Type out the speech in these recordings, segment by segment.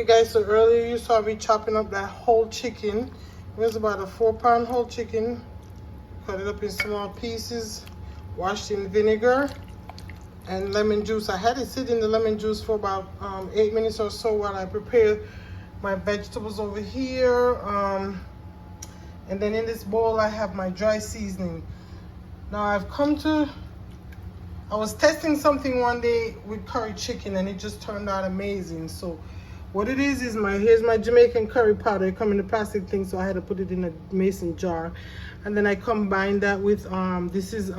Okay guys, so earlier you saw me chopping up that whole chicken. It was about a 4-pound whole chicken. Cut it up in small pieces, washed in vinegar and lemon juice. I had it sit in the lemon juice for about 8 minutes or so while I prepared my vegetables over here. And then in this bowl I have my dry seasoning. Now I was testing something one day with curry chicken and it just turned out amazing. So what it is here's my Jamaican curry powder. It come in a plastic thing, so I had to put it in a mason jar. And then I combine that with this is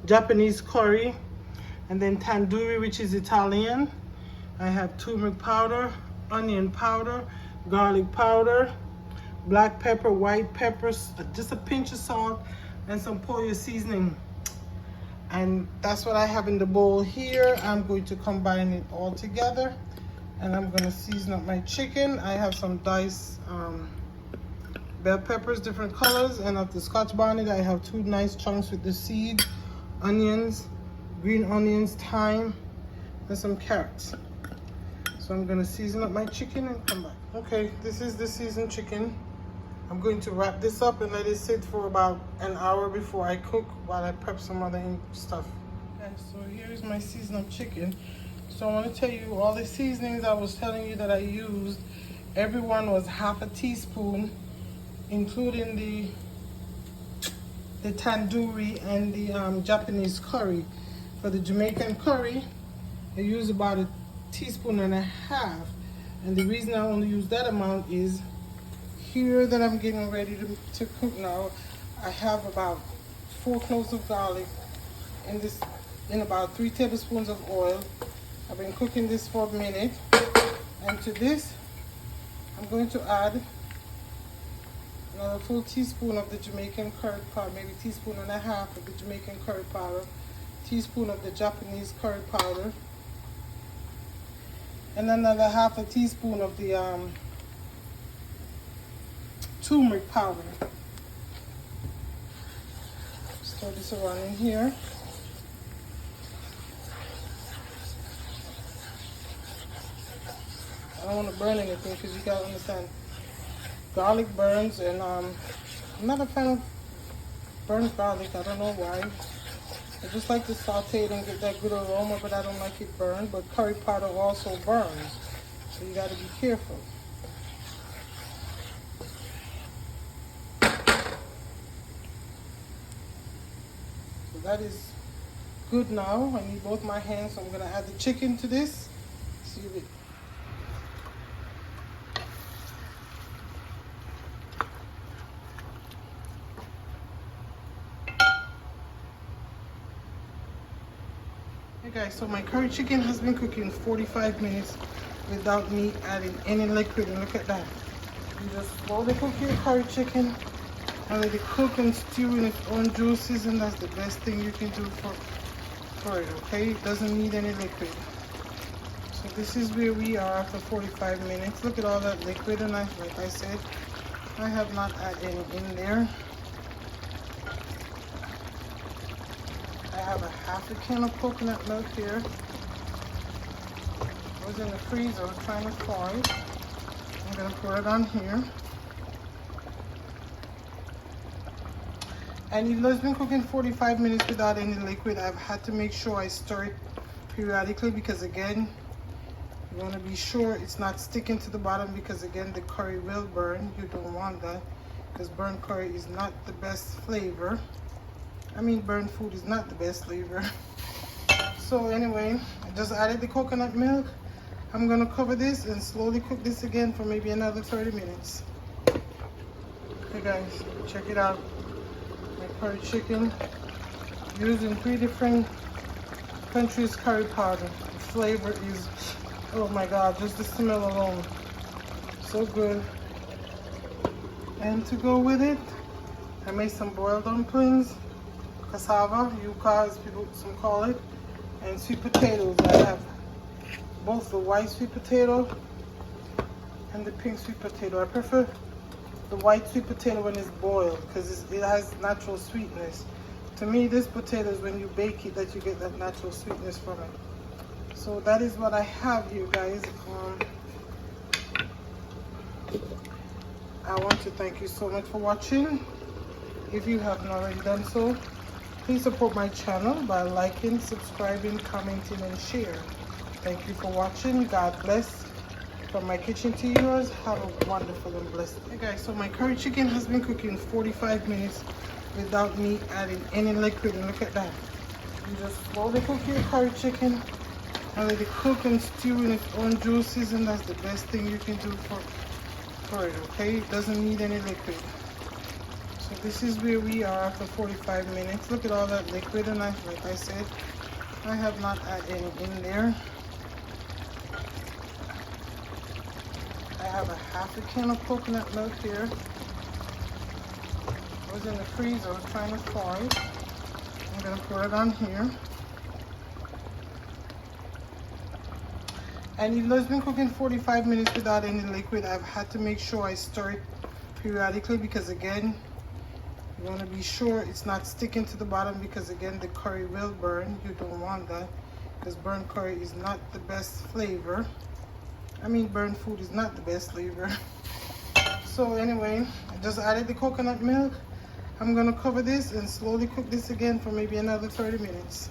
Japanese curry, and then tandoori, which is Italian. I have turmeric powder, onion powder, garlic powder, black pepper, white peppers, just a pinch of salt, and some pollo seasoning. And that's what I have in the bowl here. I'm going to combine it all together, and I'm going to season up my chicken. I have some diced bell peppers, different colors, and of the Scotch bonnet I have 2 nice chunks with the seed, onions, green onions, thyme, and some carrots. So I'm going to season up my chicken and come back. Okay, this is the seasoned chicken. I'm going to wrap this up and let it sit for about an hour before I cook while I prep some other stuff. Okay, so here's my seasoned up chicken. So I want to tell you all the seasonings I was telling you that I used. Every one was half a teaspoon, including the tandoori and the Japanese curry. For the Jamaican curry, I use about 1.5 teaspoons. And the reason I only use that amount is here that I'm getting ready to cook now. I have about 4 cloves of garlic in about 3 tablespoons of oil. I've been cooking this for a minute. And to this, I'm going to add another full teaspoon of the Jamaican curry powder, maybe 1.5 teaspoons of the Jamaican curry powder, teaspoon of the Japanese curry powder, and another 1/2 teaspoon of the turmeric powder. Stir this around in here. I don't want to burn anything because you gotta understand, garlic burns, and I'm not a fan of burnt garlic. I don't know why. I just like to saute it and get that good aroma, but I don't like it burned. But curry powder also burns, so you gotta be careful. So that is good now. I need both my hands, so I'm gonna add the chicken to this. See if it. Hey guys, so my curry chicken has been cooking 45 minutes without me adding any liquid, and look at that. You just slowly cook your curry chicken and let it cook and stew in its own juices, and that's the best thing you can do for it, okay? It doesn't need any liquid. So this is where we are after 45 minutes. Look at all that liquid, and like I said, I have not added any in there. I have a 1/2 can of coconut milk here. It was in the freezer trying to thaw it. I'm gonna pour it on here. And even though it's been cooking 45 minutes without any liquid, I've had to make sure I stir it periodically, because again, you want to be sure it's not sticking to the bottom, because again, the curry will burn. You don't want that, because burnt curry is not the best flavor. I mean, burnt food is not the best flavor. So anyway, I just added the coconut milk. I'm gonna cover this and slowly cook this again for maybe another 30 minutes. Okay guys, check it out. My curry chicken, using 3 different countries' curry powder. The flavor is, oh my God, just the smell alone, so good. And to go with it, I made some boiled dumplings, cassava, yuca as people some call it, and sweet potatoes. I have both the white sweet potato and the pink sweet potato. I prefer the white sweet potato when it's boiled, because it has natural sweetness. To me, this potato is when you bake it that you get that natural sweetness from it. So that is what I have here, guys. I want to thank you so much for watching. If you haven't already done so, please support my channel by liking, subscribing, commenting, and share. Thank you for watching. God bless. From my kitchen to yours, have a wonderful and blessed day. Hey guys, so my curry chicken has been cooking 45 minutes without me adding any liquid, and look at that. You just slowly cook your curry chicken and let it cook and stew in its own juices, and that's the best thing you can do for it, okay? It doesn't need any liquid. So this is where we are after 45 minutes. Look at all that liquid, and like I said, I have not added any in there. I have a half a can of coconut milk here. It was in the freezer trying to thaw it. I'm gonna pour it on here. And it has been cooking 45 minutes without any liquid. I've had to make sure I stir it periodically because again, you want to be sure it's not sticking to the bottom, because again, the curry will burn. You don't want that, because burnt curry is not the best flavor. I mean, burnt food is not the best flavor. So anyway, I just added the coconut milk. I'm gonna cover this and slowly cook this again for maybe another 30 minutes.